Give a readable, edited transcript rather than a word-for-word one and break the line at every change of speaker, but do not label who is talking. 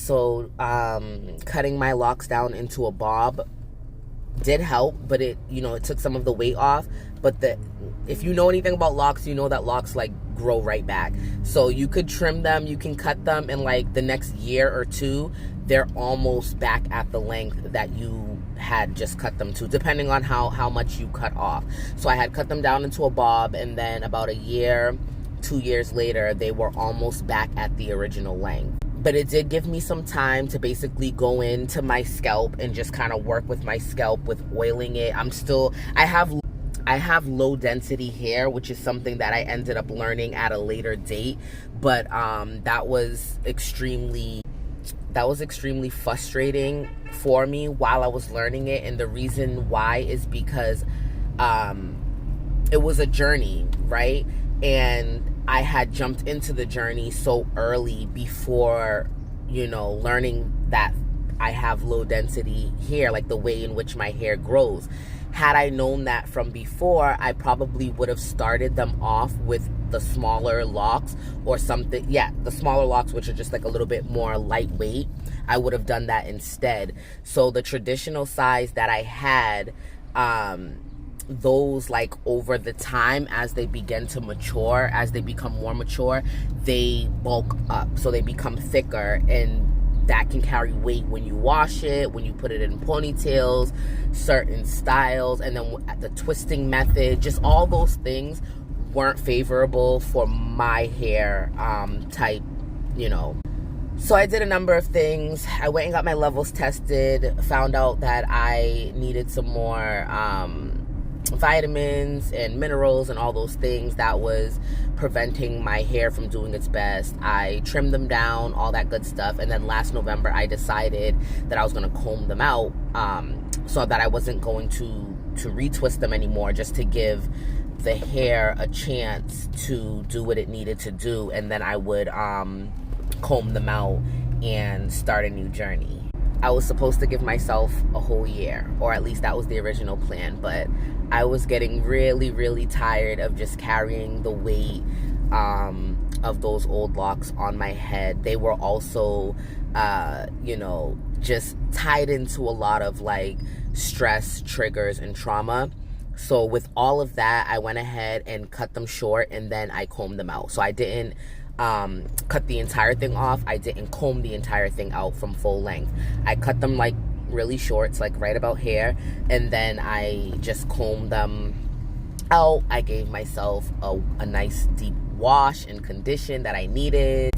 So cutting my locks down into a bob did help, but it took some of the weight off. But if you know anything about locks, you know that locks like grow right back. So you could trim them, you can cut them, and like the next year or two, they're almost back at the length that you had just cut them to, depending on how much you cut off. So I had cut them down into a bob, and then about a year, 2 years later, they were almost back at the original length. But it did give me some time to basically go into my scalp and just kind of work with my scalp with oiling it. I have low density hair, which is something that I ended up learning at a later date. But that was extremely frustrating for me while I was learning it. And the reason why is because it was a journey, right? And I had jumped into the journey so early before, learning that I have low density hair, like the way in which my hair grows. Had I known that from before, I probably would have started them off with the smaller locks or something. Yeah, the smaller locks, which are just like a little bit more lightweight. I would have done that instead. So the traditional size that I had, those like over the time as they begin to mature, as they become more mature, they bulk up, so they become thicker, and that can carry weight when you wash it, when you put it in ponytails, certain styles, and then the twisting method, just all those things weren't favorable for my hair type, So I did a number of things. I went and got my levels tested, found out that I needed some more vitamins and minerals and all those things that was preventing my hair from doing its best. I trimmed them down, all that good stuff, and then last November I decided that I was going to comb them out, so that I wasn't going to retwist them anymore, just to give the hair a chance to do what it needed to do, and then I would comb them out and start a new journey. I was supposed to give myself a whole year, or at least that was the original plan, but I was getting really, really tired of just carrying the weight of those old locks on my head. They were also, just tied into a lot of like stress, triggers, and trauma. So with all of that, I went ahead and cut them short, and then I combed them out. So I didn't cut the entire thing off. I didn't comb the entire thing out from full length. I cut them like really short, it's like right about here, and then I just combed them out. I gave myself a nice deep wash and condition that I needed.